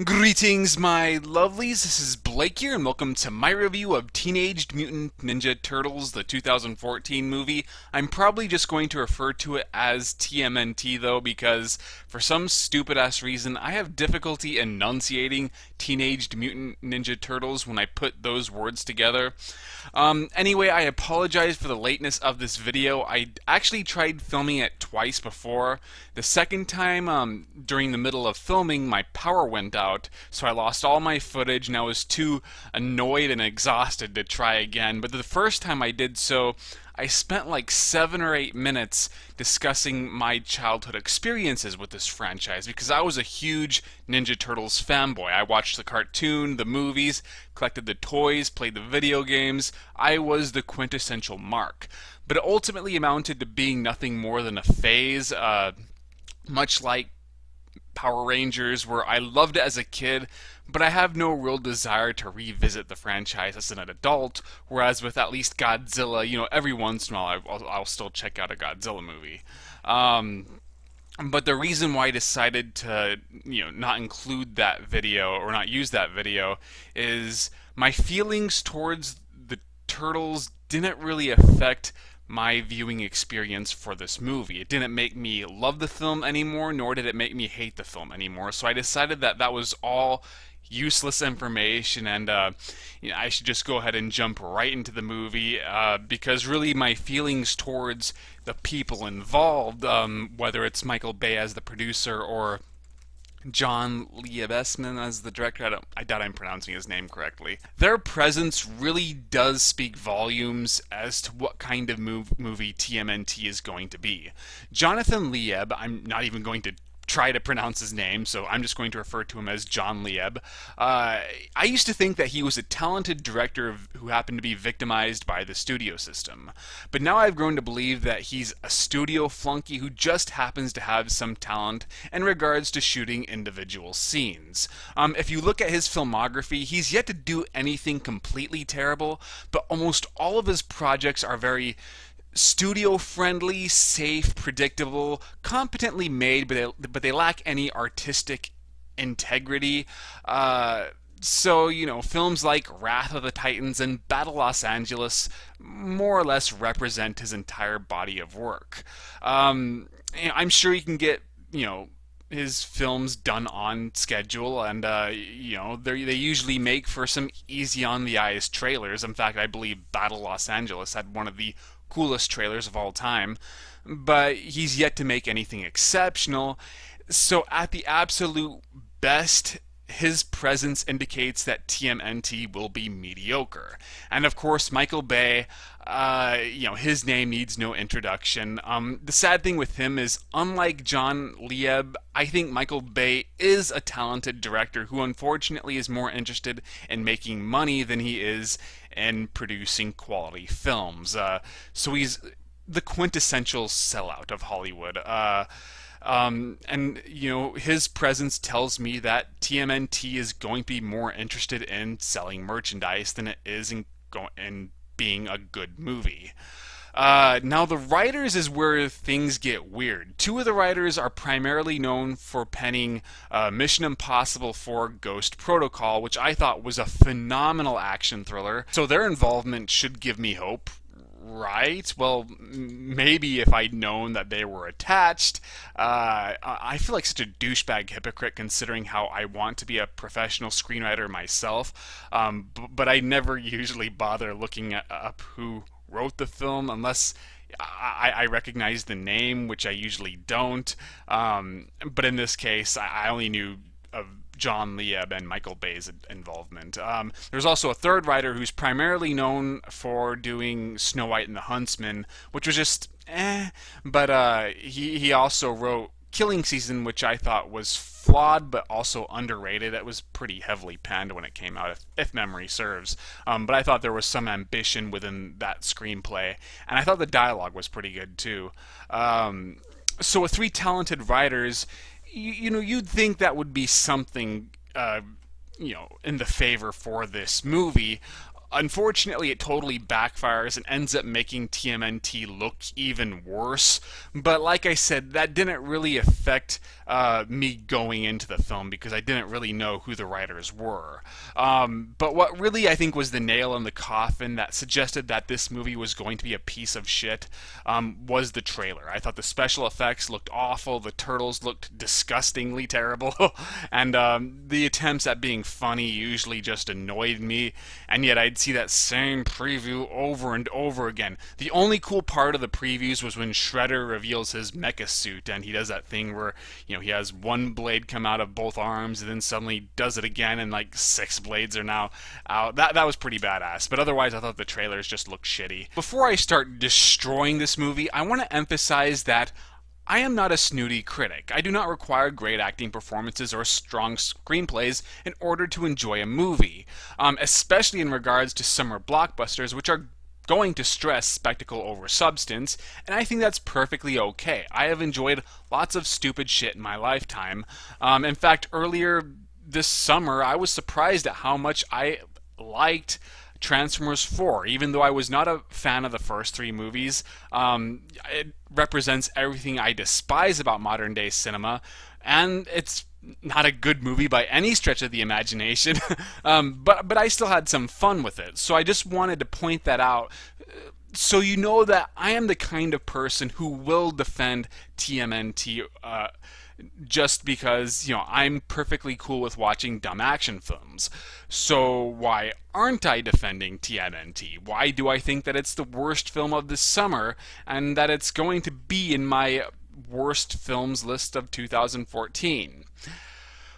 Greetings, my lovelies. This is Blake here, and welcome to my review of Teenage Mutant Ninja Turtles, the 2014 movie. I'm probably just going to refer to it as TMNT, though, because for some stupid-ass reason, I have difficulty enunciating Teenage Mutant Ninja Turtles when I put those words together. Anyway, I apologize for the lateness of this video. I actually tried filming it twice before. The second time, during the middle of filming, my power went out, so I lost all my footage and I was too annoyed and exhausted to try again. But the first time I did so, I spent like 7 or 8 minutes discussing my childhood experiences with this franchise because I was a huge Ninja Turtles fanboy. I watched the cartoon, the movies, collected the toys, played the video games. I was the quintessential Mark. But it ultimately amounted to being nothing more than a phase, much like Power Rangers, where I loved it as a kid, but I have no real desire to revisit the franchise as an adult, whereas with at least Godzilla, every once in a while I'll still check out a Godzilla movie. But the reason why I decided to, not include that video, or not use that video, is my feelings towards the Turtles didn't really affect my viewing experience for this movie. It didn't make me love the film anymore, nor did it make me hate the film anymore. So I decided that that was all useless information, and I should just go ahead and jump right into the movie, because really my feelings towards the people involved, whether it's Michael Bay as the producer or John Liebesman as the director, I doubt I'm pronouncing his name correctly. Their presence really does speak volumes as to what kind of movie TMNT is going to be. Jonathan Lieb, I'm not even going to try to pronounce his name, so I'm just going to refer to him as John Lieb. I used to think that he was a talented director who happened to be victimized by the studio system, but now I've grown to believe that he's a studio flunky who just happens to have some talent in regards to shooting individual scenes. If you look at his filmography, he's yet to do anything completely terrible, but almost all of his projects are very studio-friendly, safe, predictable, competently made, but they lack any artistic integrity. So, films like Wrath of the Titans and Battle Los Angeles more or less represent his entire body of work. I'm sure you can get, his films done on schedule, and they usually make for some easy on the eyes trailers. In fact, I believe Battle Los Angeles had one of the coolest trailers of all time, but he's yet to make anything exceptional. So at the absolute best, his presence indicates that TMNT will be mediocre. And of course, Michael Bay, his name needs no introduction. The sad thing with him is, unlike John Lieb, I think Michael Bay is a talented director who unfortunately is more interested in making money than he is in producing quality films. So he's the quintessential sellout of Hollywood. His presence tells me that TMNT is going to be more interested in selling merchandise than it is in being a good movie. Now, the writers is where things get weird. Two of the writers are primarily known for penning Mission Impossible 4 Ghost Protocol, which I thought was a phenomenal action thriller, so their involvement should give me hope. Right? Well, maybe if I'd known that they were attached. I feel like such a douchebag hypocrite considering how I want to be a professional screenwriter myself, but I never usually bother looking up who wrote the film unless I recognize the name, which I usually don't. But in this case, I only knew of John Lieb and Michael Bay's involvement. There's also a third writer who's primarily known for doing Snow White and the Huntsman, which was just but he also wrote Killing Season, which I thought was flawed but also underrated. It was pretty heavily panned when it came out, if memory serves. But I thought there was some ambition within that screenplay, and I thought the dialogue was pretty good too. So with 3 talented writers, you'd think that would be something, in the favor for this movie. Unfortunately, it totally backfires and ends up making TMNT look even worse. But like I said, that didn't really affect me going into the film because I didn't really know who the writers were. But what really I think was the nail in the coffin that suggested that this movie was going to be a piece of shit was the trailer. I thought the special effects looked awful, the turtles looked disgustingly terrible, and the attempts at being funny usually just annoyed me, and yet I'd see that same preview over and over again. The only cool part of the previews was when Shredder reveals his mecha suit and he does that thing where, he has one blade come out of both arms and then suddenly does it again and like 6 blades are now out. That was pretty badass, but otherwise I thought the trailers just looked shitty. Before I start destroying this movie, I want to emphasize that I am not a snooty critic. I do not require great acting performances or strong screenplays in order to enjoy a movie, especially in regards to summer blockbusters, which are going to stress spectacle over substance, and I think that's perfectly okay. I have enjoyed lots of stupid shit in my lifetime. In fact, earlier this summer, I was surprised at how much I liked Transformers 4, even though I was not a fan of the first 3 movies. It represents everything I despise about modern day cinema, and it's not a good movie by any stretch of the imagination, but I still had some fun with it. So I just wanted to point that out so you know that I am the kind of person who will defend TMNT just because, I'm perfectly cool with watching dumb action films. So why aren't I defending TMNT? Why do I think that it's the worst film of this summer and that it's going to be in my worst films list of 2014?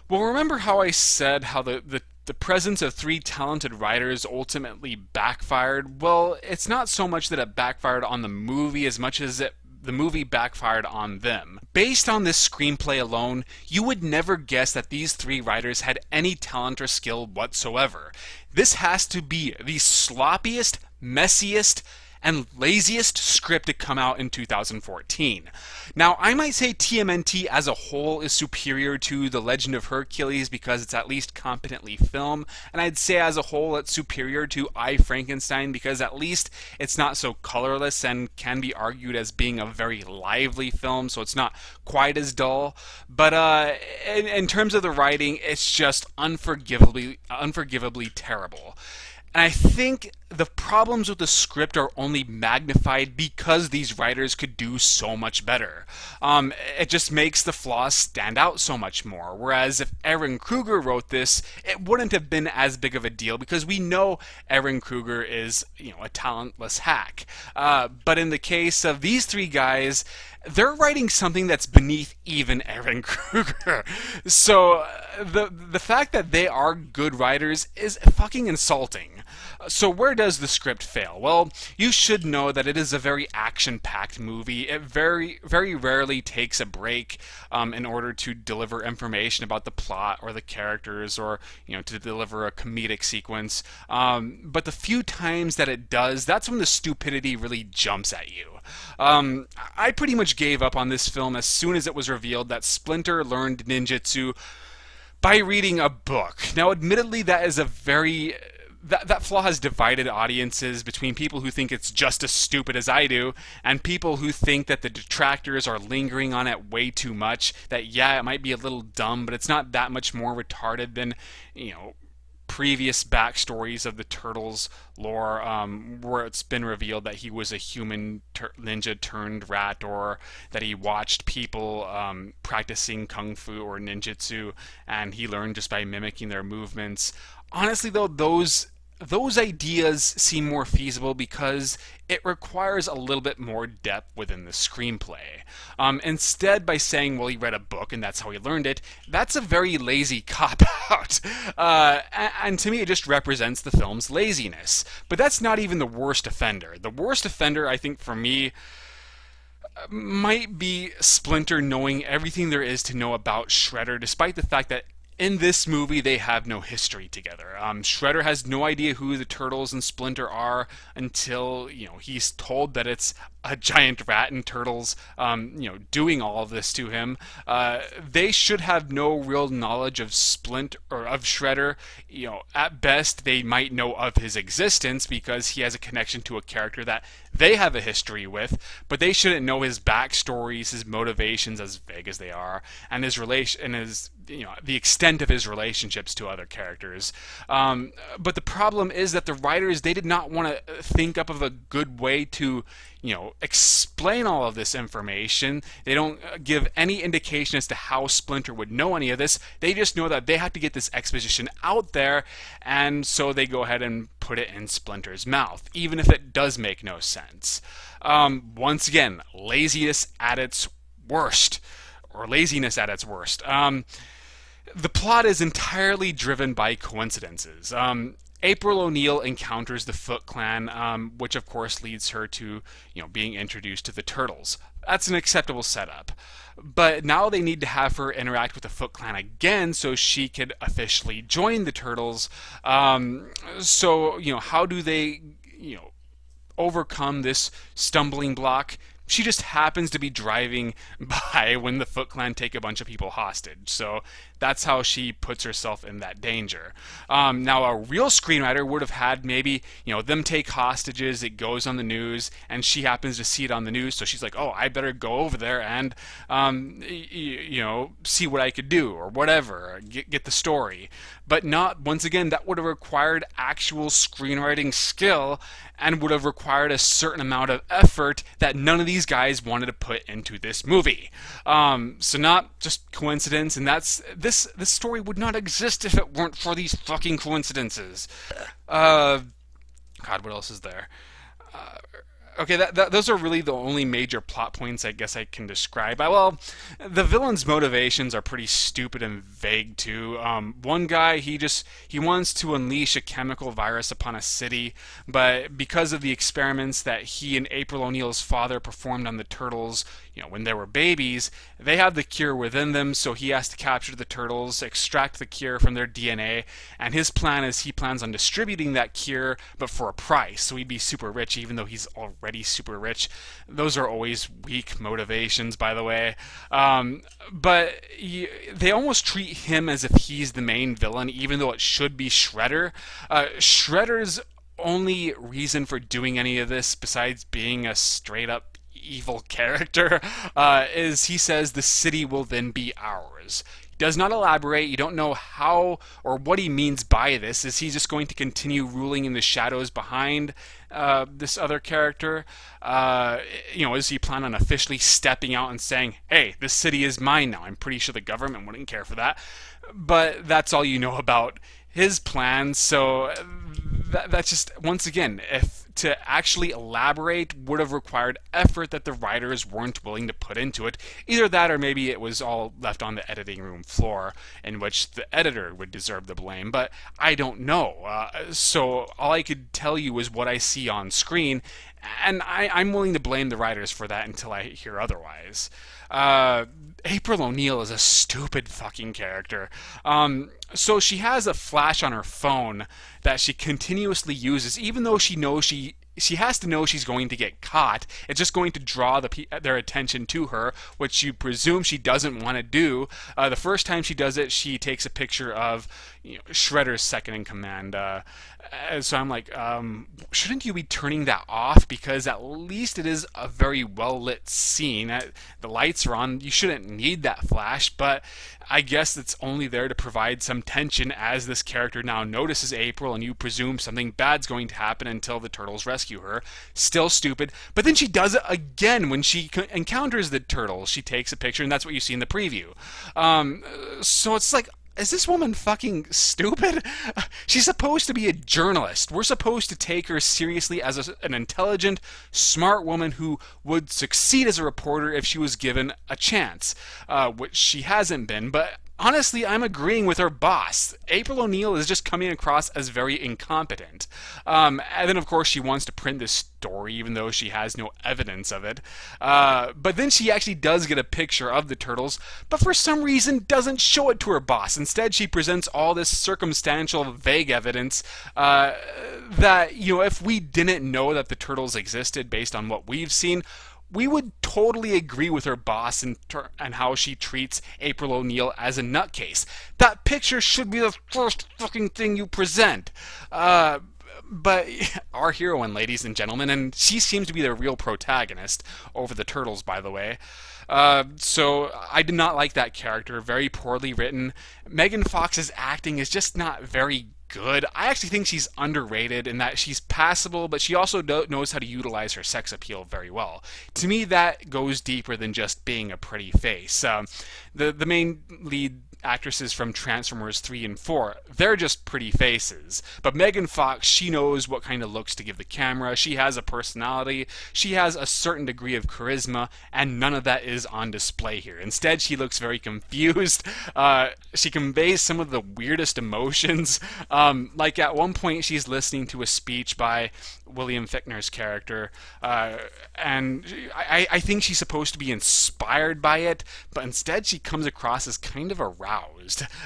Well, remember how I said how the presence of 3 talented writers ultimately backfired? Well, it's not so much that it backfired on the movie as much as the movie backfired on them. Based on this screenplay alone, you would never guess that these 3 writers had any talent or skill whatsoever. This has to be the sloppiest, messiest, and laziest script to come out in 2014. Now, I might say TMNT as a whole is superior to The Legend of Hercules because it's at least competently filmed, and I'd say as a whole it's superior to I, Frankenstein because at least it's not so colorless and can be argued as being a very lively film, so it's not quite as dull. But in terms of the writing, it's just unforgivably terrible. And I think the problems with the script are only magnified because these writers could do so much better. It just makes the flaws stand out so much more. Whereas if Aaron Kruger wrote this, it wouldn't have been as big of a deal because we know Aaron Kruger is, a talentless hack. But in the case of these 3 guys, they're writing something that's beneath even Aaron Kruger. So the fact that they are good writers is fucking insulting. So where does the script fail? Well, you should know that it is a very action-packed movie. It very, very rarely takes a break in order to deliver information about the plot or the characters or, to deliver a comedic sequence. But the few times that it does, that's when the stupidity really jumps at you. I pretty much gave up on this film as soon as it was revealed that Splinter learned ninjutsu by reading a book. Now, admittedly, that is a very... That flaw has divided audiences between people who think it's just as stupid as I do and people who think that the detractors are lingering on it way too much, that yeah, it might be a little dumb, but it's not that much more retarded than, previous backstories of the Turtles lore, where it's been revealed that he was a human ninja turned rat, or that he watched people practicing kung fu or ninjutsu and he learned just by mimicking their movements. Honestly though, those ideas seem more feasible because it requires a little bit more depth within the screenplay. Instead, by saying, well, he read a book and that's how he learned it, that's a very lazy cop-out. And to me, it just represents the film's laziness. But that's not even the worst offender. The worst offender, I think, for me, might be Splinter knowing everything there is to know about Shredder, despite the fact that In this movie, they have no history together. Shredder has no idea who the Turtles and Splinter are until he's told that it's a giant rat and Turtles, doing all of this to him. They should have no real knowledge of Splint or of Shredder. At best, they might know of his existence because he has a connection to a character that they have a history with, but they shouldn't know his backstories, his motivations, as vague as they are, and his relation and his the extent of his relationships to other characters. But the problem is that the writers, they did not want to think up of a good way to explain all of this information. They don't give any indication as to how Splinter would know any of this. They just know that they have to get this exposition out there, and so they go ahead and put it in Splinter's mouth, even if it does make no sense. Once again, laziness at its worst. Or laziness at its worst. The plot is entirely driven by coincidences. April O'Neil encounters the Foot Clan, which of course leads her to, being introduced to the Turtles. That's an acceptable setup. But now they need to have her interact with the Foot Clan again so she could officially join the Turtles. So, how do they, overcome this stumbling block? She just happens to be driving by when the Foot Clan take a bunch of people hostage. So that's how she puts herself in that danger. Now, a real screenwriter would have had maybe, them take hostages, it goes on the news, and she happens to see it on the news, so she's like, oh, I better go over there and, see what I could do, or whatever, get the story. But not, once again, that would have required actual screenwriting skill, and would have required a certain amount of effort that none of these guys wanted to put into this movie. So not just coincidence, and this story would not exist if it weren't for these fucking coincidences. God, what else is there? Okay, those are really the only major plot points I guess I can describe. Well, the villain's motivations are pretty stupid and vague too. One guy, he wants to unleash a chemical virus upon a city, but because of the experiments that he and April O'Neil's father performed on the Turtles, when they were babies, they have the cure within them, so he has to capture the Turtles, extract the cure from their DNA, and his plan is he plans on distributing that cure, but for a price, so he'd be super rich even though he's already super rich. Those are always weak motivations, by the way. But they almost treat him as if he's the main villain, even though it should be Shredder. Shredder's only reason for doing any of this, besides being a straight-up evil character, is he says the city will then be ours. He does not elaborate. You don't know how or what he means by this. Is he just going to continue ruling in the shadows behind this other character? Is he plan on officially stepping out and saying, hey, this city is mine now? I'm pretty sure the government wouldn't care for that. But that's all you know about his plans, so that's just, once again, if to actually elaborate would have required effort that the writers weren't willing to put into it. Either that or maybe it was all left on the editing room floor, in which the editor would deserve the blame, but I don't know. So all I could tell you is what I see on screen, and I'm willing to blame the writers for that until I hear otherwise. April O'Neil is a stupid fucking character. So she has a flash on her phone that she continuously uses, even though she knows she has to know she's going to get caught. It's just going to draw their attention to her, which you presume she doesn't want to do. The first time she does it, she takes a picture of Shredder's second in command. So I'm like, shouldn't you be turning that off? Because at least it is a very well-lit scene. The lights are on. You shouldn't need that flash, but I guess it's only there to provide some tension as this character now notices April, and you presume something bad's going to happen until the Turtles rescue her. Still stupid. But then she does it again when she encounters the Turtles. She takes a picture, and that's what you see in the preview. So it's like, is this woman fucking stupid? She's supposed to be a journalist. We're supposed to take her seriously as an intelligent, smart woman who would succeed as a reporter if she was given a chance, which she hasn't been. But honestly, I'm agreeing with her boss. April O'Neil is just coming across as very incompetent. And then, of course, she wants to print this story, even though she has no evidence of it. But then she actually does get a picture of the turtles, but for some reason doesn't show it to her boss. Instead, she presents all this circumstantial, vague evidence that, if we didn't know that the turtles existed based on what we've seen, we would totally agree with her boss and how she treats April O'Neil as a nutcase. That picture should be the first fucking thing you present. But our heroine, ladies and gentlemen, and she seems to be the real protagonist over the turtles, by the way. So I did not like that character. Very poorly written. Megan Fox's acting is just not very good. I actually think she's underrated in that she's passable, but she also knows how to utilize her sex appeal very well. To me, that goes deeper than just being a pretty face. The main lead actresses from Transformers 3 and 4, they're just pretty faces. But Megan Fox, she knows what kind of looks to give the camera. She has a personality. She has a certain degree of charisma, and none of that is on display here. Instead, she looks very confused. She conveys some of the weirdest emotions. Like at one point, she's listening to a speech by William Fichtner's character, and I think she's supposed to be inspired by it, but instead she comes across as kind of aroused.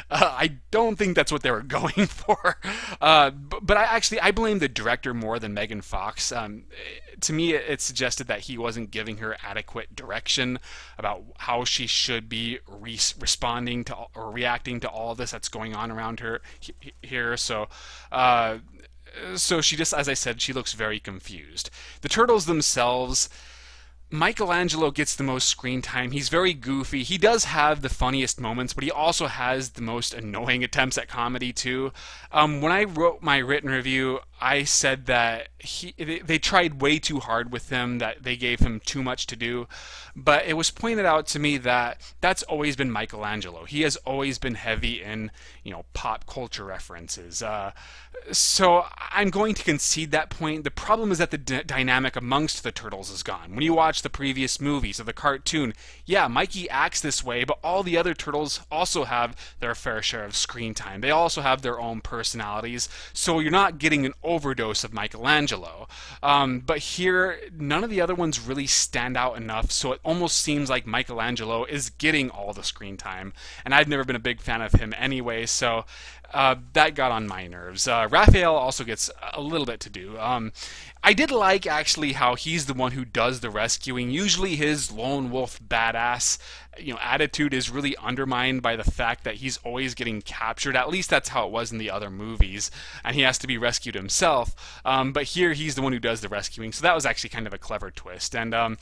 I don't think that's what they were going for. But I blame the director more than Megan Fox. To me, it suggested that he wasn't giving her adequate direction about how she should be responding to or reacting to all of this that's going on around her here. So she just, as I said, she looks very confused. The turtles themselves, Michelangelo gets the most screen time. He's very goofy. He does have the funniest moments, but he also has the most annoying attempts at comedy too. When I wrote my written review, I said that they tried way too hard with him, that they gave him too much to do. But it was pointed out to me that that's always been Michelangelo. He has always been heavy in, pop culture references. So I'm going to concede that point. The problem is that the dynamic amongst the turtles is gone. When you watch the previous movies or the cartoon, yeah, Mikey acts this way, but all the other turtles also have their fair share of screen time. They also have their own personalities, so you're not getting an overdose of Michelangelo. But here, none of the other ones really stand out enough, so it almost seems like Michelangelo is getting all the screen time. And I've never been a big fan of him anyway, so that got on my nerves. Raphael also gets a little bit to do. I did like, actually, how he's the one who does the rescuing. Usually his lone wolf badass attitude is really undermined by the fact that he's always getting captured. At least that's how it was in the other movies, and he has to be rescued himself. But here he's the one who does the rescuing, so that was actually kind of a clever twist. And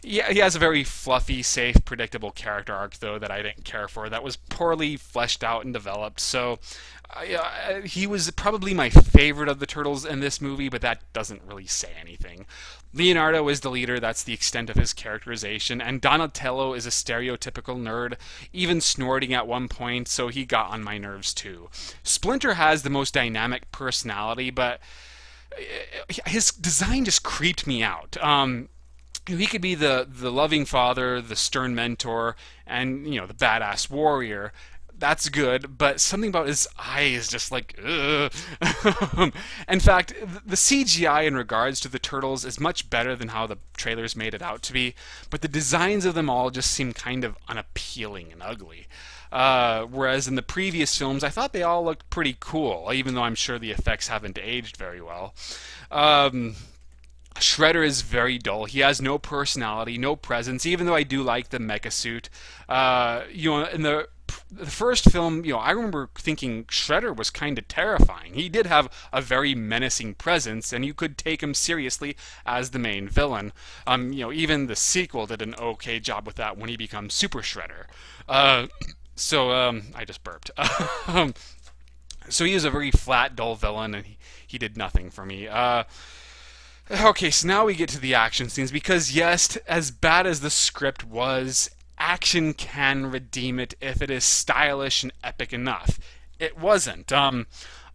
yeah, he has a very fluffy, safe, predictable character arc, though, that I didn't care for. That was poorly fleshed out and developed. So he was probably my favorite of the turtles in this movie, but that doesn't really say anything. Leonardo is the leader, that's the extent of his characterization, and Donatello is a stereotypical nerd, even snorting at one point, so he got on my nerves too. Splinter has the most dynamic personality, but his design just creeped me out. He could be the loving father, the stern mentor, and the badass warrior. That's good, but something about his eye is just like, ugh. In fact, the CGI in regards to the turtles is much better than how the trailers made it out to be, but the designs of them all just seem kind of unappealing and ugly. Whereas in the previous films, I thought they all looked pretty cool, even though I'm sure the effects haven't aged very well. Shredder is very dull. He has no personality, no presence, even though I do like the mecha suit. In the first film, I remember thinking Shredder was kind of terrifying. He did have a very menacing presence, and you could take him seriously as the main villain. Even the sequel did an okay job with that when he becomes Super Shredder. I just burped. So he is a very flat, dull villain, and he did nothing for me. Okay, so now we get to the action scenes, because yes, as bad as the script was, action can redeem it if it is stylish and epic enough. It wasn't.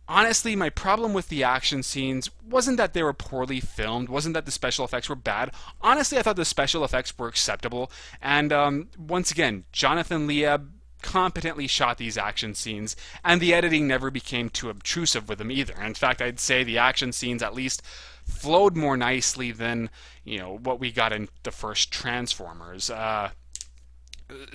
Honestly, my problem with the action scenes wasn't that they were poorly filmed, wasn't that the special effects were bad. Honestly, I thought the special effects were acceptable, and once again, Jonathan Lieb competently shot these action scenes, and the editing never became too obtrusive with them either. In fact, I'd say the action scenes at least flowed more nicely than what we got in the first Transformers.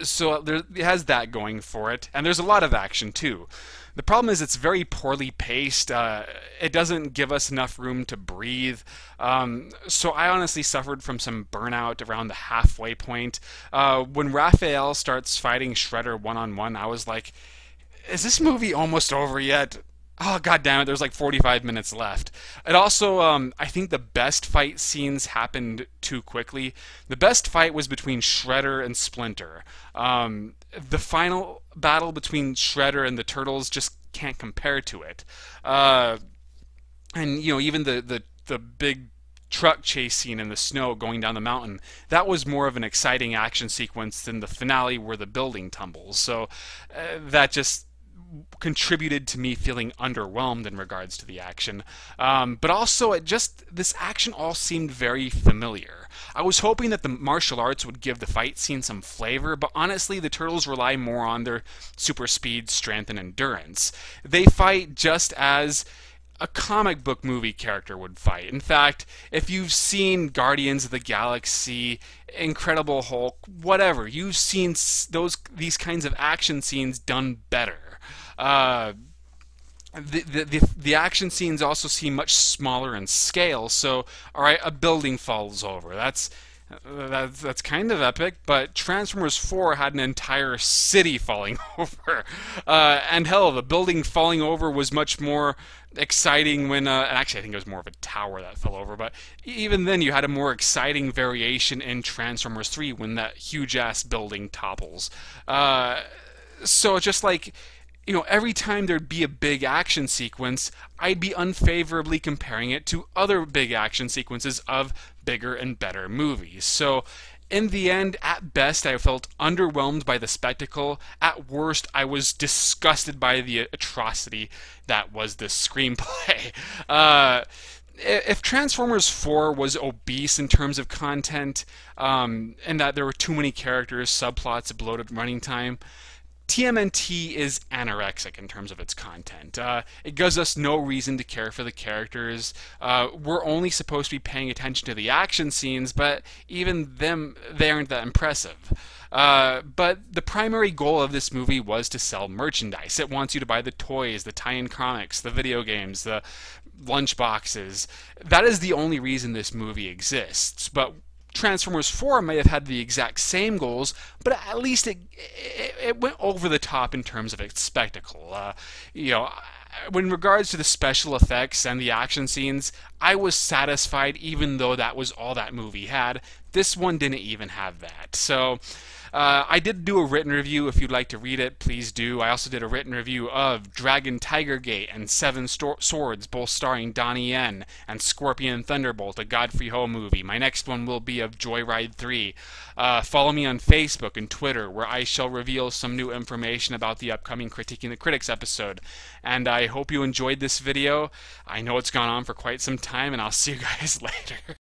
So it has that going for it, and there's a lot of action too. The problem is it's very poorly paced. It doesn't give us enough room to breathe. So I honestly suffered from some burnout around the halfway point. When Raphael starts fighting Shredder one-on-one, I was like, is this movie almost over yet? Oh, god damn it, there's like 45 minutes left. It also, I think the best fight scenes happened too quickly. The best fight was between Shredder and Splinter. The final battle between Shredder and the Turtles just can't compare to it. And, even the big truck chase scene in the snow going down the mountain, that was more of an exciting action sequence than the finale where the building tumbles. So that just contributed to me feeling underwhelmed in regards to the action. But also, this action all seemed very familiar. I was hoping that the martial arts would give the fight scene some flavor, but honestly, the Turtles rely more on their super speed, strength, and endurance. They fight just as a comic book movie character would fight. In fact, if you've seen Guardians of the Galaxy, Incredible Hulk, whatever, you've seen these kinds of action scenes done better. The action scenes also seem much smaller in scale. So, all right, a building falls over. That's kind of epic. But Transformers 4 had an entire city falling over, and hell, the building falling over was much more exciting when. And actually, I think it was more of a tower that fell over. But even then, you had a more exciting variation in Transformers 3 when that huge ass building topples. So it's just like, every time there'd be a big action sequence, I'd be unfavorably comparing it to other big action sequences of bigger and better movies. So, in the end, at best, I felt underwhelmed by the spectacle. At worst, I was disgusted by the atrocity that was the screenplay. If Transformers 4 was obese in terms of content, and that there were too many characters, subplots, bloated running time, TMNT is anorexic in terms of its content. It gives us no reason to care for the characters. We're only supposed to be paying attention to the action scenes, but even them, they aren't that impressive. But the primary goal of this movie was to sell merchandise. It wants you to buy the toys, the tie-in comics, the video games, the lunchboxes. That is the only reason this movie exists. But Transformers 4 may have had the exact same goals, but at least it went over the top in terms of its spectacle. When regards to the special effects and the action scenes, I was satisfied even though that was all that movie had. This one didn't even have that. So I did do a written review. If you'd like to read it, please do. I also did a written review of Dragon Tiger Gate and Seven Swords, both starring Donnie Yen, and Scorpion Thunderbolt, a Godfrey Ho movie. My next one will be of Joyride 3. Follow me on Facebook and Twitter, where I shall reveal some new information about the upcoming Critiquing the Critics episode. And I hope you enjoyed this video. I know it's gone on for quite some time, and I'll see you guys later.